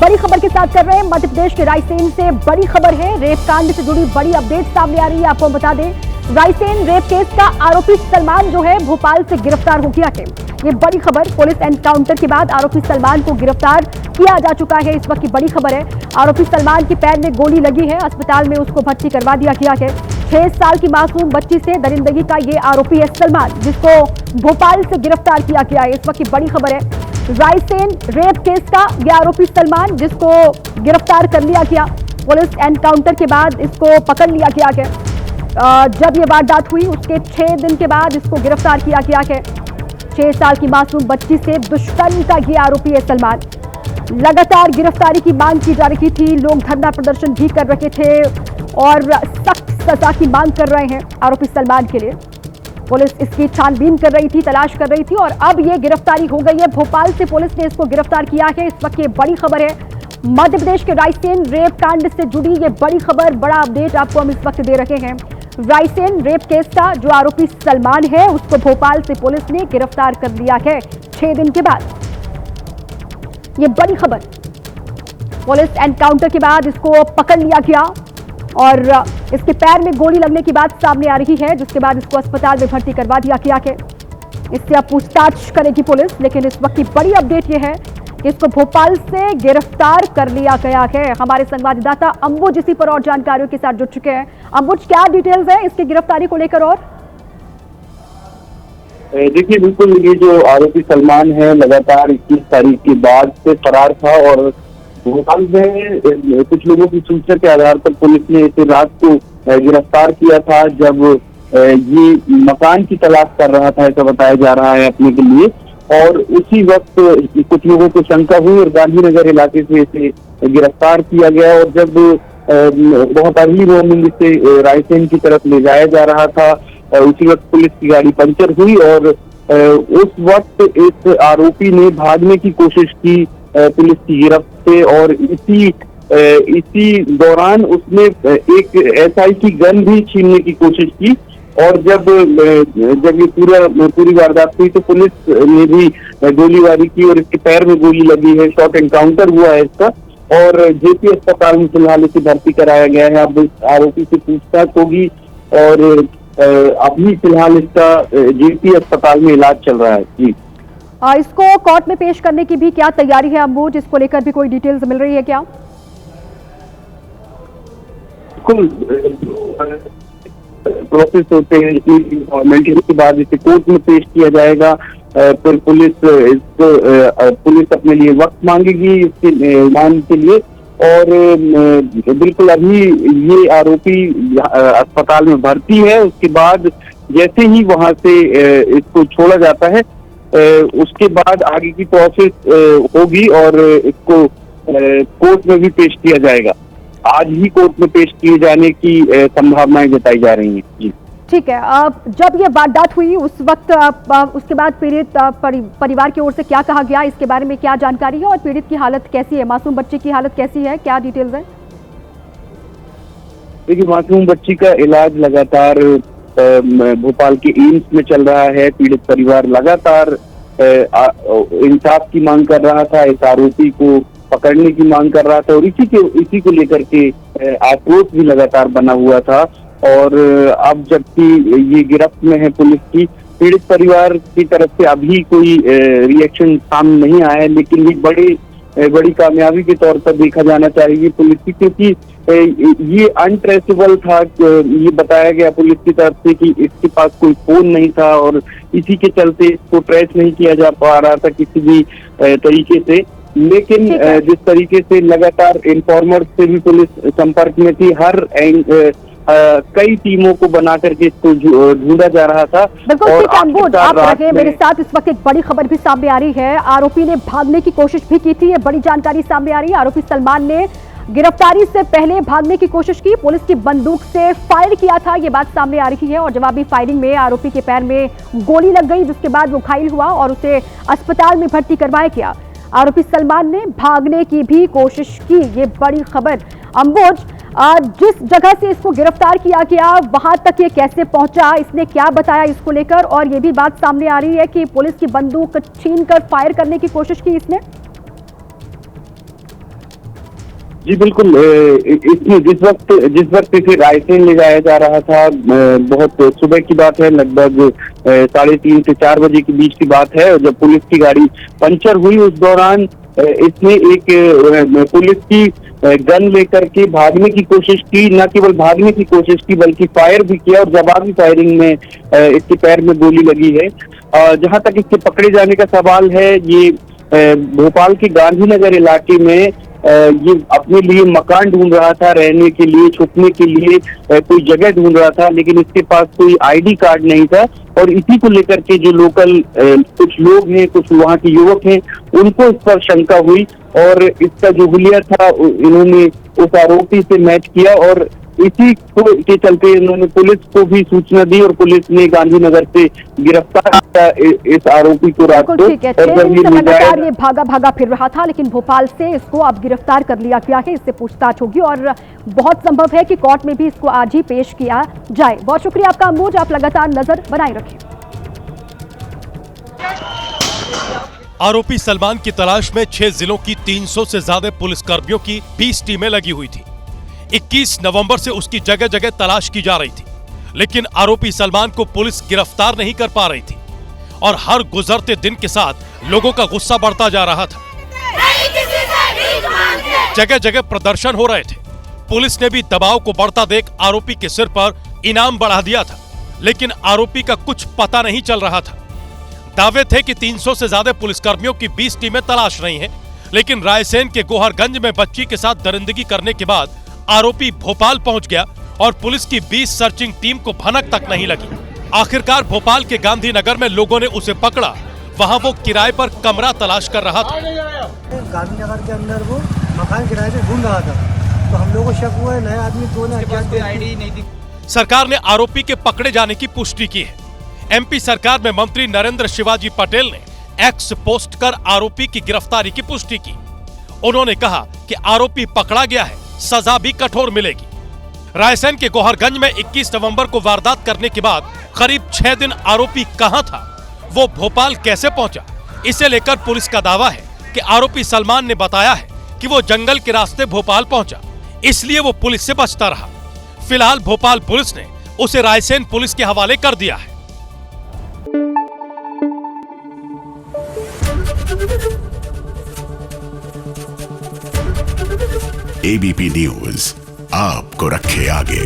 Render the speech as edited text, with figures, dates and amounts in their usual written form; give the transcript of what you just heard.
बड़ी खबर के साथ कर रहे हैं मध्य प्रदेश के रायसेन से बड़ी खबर है। रेप कांड से जुड़ी बड़ी अपडेट सामने आ रही है। आपको बता दें, रायसेन रेप केस का आरोपी सलमान जो है भोपाल से गिरफ्तार हो गया है। ये बड़ी खबर, पुलिस एनकाउंटर के बाद आरोपी सलमान को गिरफ्तार किया जा चुका है। इस वक्त की बड़ी खबर है, आरोपी सलमान के पैर में गोली लगी है, अस्पताल में उसको भर्ती करवा दिया गया है। 6 साल की मासूम बच्ची से दरिंदगी का ये आरोपी है सलमान, जिसको भोपाल से गिरफ्तार किया गया है। इस वक्त की बड़ी खबर है, रायसेन रेप केस का ये आरोपी सलमान, जिसको गिरफ्तार कर लिया गया। पुलिस एनकाउंटर के बाद इसको पकड़ लिया गया है। जब ये वारदात हुई उसके 6 दिन के बाद इसको गिरफ्तार किया गया है। 6 साल की मासूम बच्ची से दुष्कर्म का ये आरोपी है सलमान। लगातार गिरफ्तारी की मांग की जा रही थी, लोग धरना प्रदर्शन भी कर रहे थे और सख्त सजा की मांग कर रहे हैं आरोपी सलमान के लिए। पुलिस इसकी छानबीन कर रही थी, तलाश कर रही थी और अब ये गिरफ्तारी हो गई है। भोपाल से पुलिस ने इसको गिरफ्तार किया है। इस वक्त ये बड़ी खबर है, मध्य प्रदेश के रायसेन रेप कांड से जुड़ी ये बड़ी खबर, बड़ा अपडेट आपको हम इस वक्त दे रहे हैं। रायसेन रेप केस का जो आरोपी सलमान है उसको भोपाल से पुलिस ने गिरफ्तार कर लिया है 6 दिन के बाद। ये बड़ी खबर, पुलिस एनकाउंटर के बाद इसको पकड़ लिया गया और इसके पैर में गोली लगने की बात सामने आ रही है, जिसके बाद इसको अस्पताल में भर्ती करवा दिया गया है। इससे अब पूछताछ करेगी पुलिस, लेकिन इस वक्त की बड़ी अपडेट यह है कि इसको भोपाल से गिरफ्तार कर लिया गया है। हमारे संवाददाता अंबुज इसी पर और जानकारियों के साथ जुड़ चुके हैं। अंबुज, क्या डिटेल्स है इसकी गिरफ्तारी को लेकर? और देखिए, बिल्कुल ये जो आरोपी सलमान है लगातार 21 तारीख के बाद से फरार था और भोपाल में कुछ लोगों की सूचना के आधार पर पुलिस ने इसे रात को गिरफ्तार किया था, जब ये मकान की तलाश कर रहा था, ऐसा बताया जा रहा है अपने के लिए। और उसी वक्त कुछ लोगों को शंका हुई और गांधीनगर इलाके से इसे गिरफ्तार किया गया। और जब बहुत अर्ली मॉर्निंग इसे रायसेन की तरफ ले जाया जा रहा था, उसी वक्त पुलिस की गाड़ी पंचर हुई और उस वक्त इस आरोपी ने भागने की कोशिश की पुलिस की गिरफ्त से। और इसी दौरान उसने एक SI की गन भी छीनने की कोशिश की। और जब ये पूरी वारदात हुई तो पुलिस ने भी गोलीबारी की और इसके पैर में गोली लगी है। शॉर्ट एनकाउंटर हुआ है इसका और JP अस्पताल में फिलहाल इसे भर्ती कराया गया है। अब आरोपी से पूछताछ होगी और अभी फिलहाल इसका JP अस्पताल में इलाज चल रहा है। जी, इसको कोर्ट में पेश करने की भी क्या तैयारी है अंबुज? इसको लेकर भी कोई डिटेल्स मिल रही है क्या? बिल्कुल, प्रोसेस होते हैं फॉर्मेलिटी के बाद इसे कोर्ट में पेश किया जाएगा। फिर पुलिस अपने लिए वक्त मांगेगी इसके रिमांड के लिए। और बिल्कुल अभी ये आरोपी अस्पताल में भर्ती है। उसके बाद जैसे ही वहां से इसको छोड़ा जाता है उसके बाद आगे की प्रोसेस होगी और इसको कोर्ट में भी पेश किया जाएगा। आज ही कोर्ट में पेश किए जाने की संभावनाएं जताई जा रही हैं। जी, ठीक है। जब ये वारदात हुई उस वक्त उसके बाद पीड़ित परिवार की ओर से क्या कहा गया, इसके बारे में क्या जानकारी है और पीड़ित की हालत कैसी है, मासूम बच्ची की हालत कैसी है, क्या डिटेल्स है? देखिए, मासूम बच्ची का इलाज लगातार भोपाल के एम्स में चल रहा है। पीड़ित परिवार लगातार इंसाफ की मांग कर रहा था, इस आरोपी को पकड़ने की मांग कर रहा था और इसी को लेकर के आक्रोश भी लगातार बना हुआ था। और अब जबकि ये गिरफ्त में है पुलिस की, पीड़ित परिवार की तरफ से अभी कोई रिएक्शन सामने नहीं आया है, लेकिन ये बड़ी कामयाबी के तौर पर देखा जाना चाहिए पुलिस की, क्योंकि ये अनट्रेसेबल था। ये बताया गया पुलिस की तरफ से कि इसके पास कोई फोन नहीं था और इसी के चलते इसको ट्रेस नहीं किया जा पा रहा था किसी भी तरीके से। लेकिन जिस तरीके से लगातार इन्फॉर्मर्स से भी पुलिस संपर्क में थी, कई टीमों को बना करके इसको ढूंढा जा रहा था। बिल्कुल ठीक है अंबुज, आप रहे मेरे साथ। इस वक्त एक बड़ी खबर भी सामने आ रही है, आरोपी ने भागने की कोशिश भी की थी। ये बड़ी जानकारी सामने आ रही है, आरोपी सलमान ने गिरफ्तारी से पहले भागने की कोशिश की, पुलिस की बंदूक से फायर किया था, ये बात सामने आ रही है। और जवाबी फायरिंग में आरोपी के पैर में गोली लग गई, जिसके बाद वो घायल हुआ और उसे अस्पताल में भर्ती करवाया गया। आरोपी सलमान ने भागने की भी कोशिश की, ये बड़ी खबर। अंबुज, जिस जगह से इसको गिरफ्तार किया गया वहां तक ये कैसे पहुंचा, इसने क्या बताया इसको लेकर? और ये भी बात सामने आ रही है कि पुलिस की बंदूक छीनकर फायर करने की कोशिश की इसने। जी बिल्कुल। इसमें जिस वक्त इसे रायसेन ले जाया जा रहा था, बहुत सुबह की बात है, लगभग 3:30 से 4 बजे के बीच की बात है। और जब पुलिस की गाड़ी पंचर हुई, उस दौरान इसने एक पुलिस की गन लेकर के भागने की कोशिश की। न केवल भागने की कोशिश की बल्कि फायर भी किया, और जवाबी फायरिंग में इसके पैर में गोली लगी है। जहां तक इसके पकड़े जाने का सवाल है, ये भोपाल के गांधीनगर इलाके में ये अपने लिए मकान ढूंढ रहा था, रहने के लिए, छुपने के लिए कोई जगह ढूंढ रहा था, लेकिन इसके पास कोई आईडी कार्ड नहीं था। और इसी को लेकर के जो लोकल कुछ लोग हैं, कुछ वहाँ के युवक हैं, उनको इस पर शंका हुई, और इसका जो हुलिया था इन्होंने उस आरोपी से मैच किया, और इसी के चलते इन्होंने पुलिस को भी सूचना दी, और पुलिस ने गांधीनगर से गिरफ्तार किया इस आरोपी को रात को। ठीक है, 6 दिन से लगातार ये भागा फिर रहा था, लेकिन भोपाल से इसको अब गिरफ्तार कर लिया गया है। इससे पूछताछ होगी और बहुत संभव है कि कोर्ट में भी इसको आज ही पेश किया जाए। बहुत शुक्रिया आपका अमोज, आप लगातार नजर बनाए रखें। आरोपी सलमान की तलाश में 6 जिलों की 300 से ज्यादा पुलिसकर्मियों की 20 टीमें लगी हुई थी। 21 नवंबर से उसकी जगह जगह तलाश की जा रही थी, लेकिन आरोपी सलमान को पुलिस गिरफ्तार नहीं कर पा रही थी, और हर गुजरते दिन के साथ लोगों का गुस्सा बढ़ता जा रहा था। जगह जगह प्रदर्शन हो रहे थे। पुलिस ने भी दबाव को बढ़ता देख आरोपी के सिर पर इनाम बढ़ा दिया था, लेकिन आरोपी का कुछ पता नहीं चल रहा था। दावे थे कि 300 से ज्यादा पुलिसकर्मियों की 20 टीमें तलाश रही हैं, लेकिन रायसेन के गोहरगंज में बच्ची के साथ दरिंदगी करने के बाद आरोपी भोपाल पहुंच गया, और पुलिस की 20 सर्चिंग टीम को भनक तक नहीं लगी। आखिरकार भोपाल के गांधीनगर में लोगों ने उसे पकड़ा। वहां वो किराए पर कमरा तलाश कर रहा था। गांधीनगर के अंदर वो मकान किराए पे ढूंढ रहा था, तो हम लोगों को शक हुआ नए आदमी कौन है, आईडी नहीं थी। सरकार ने आरोपी के पकड़े जाने की पुष्टि की है। एमपी सरकार में मंत्री नरेंद्र शिवाजी पटेल ने एक्स पोस्ट कर आरोपी की गिरफ्तारी की पुष्टि की। उन्होंने कहा कि आरोपी पकड़ा गया है, सजा भी कठोर मिलेगी। रायसेन के गोहरगंज में 21 नवंबर को वारदात करने के बाद करीब 6 दिन आरोपी कहां था, वो भोपाल कैसे पहुंचा, इसे लेकर पुलिस का दावा है कि आरोपी सलमान ने बताया है कि वो जंगल के रास्ते भोपाल पहुंचा, इसलिए वो पुलिस से बचता रहा। फिलहाल भोपाल पुलिस ने उसे रायसेन पुलिस के हवाले कर दिया है। एबीपी न्यूज आपको रखे आगे।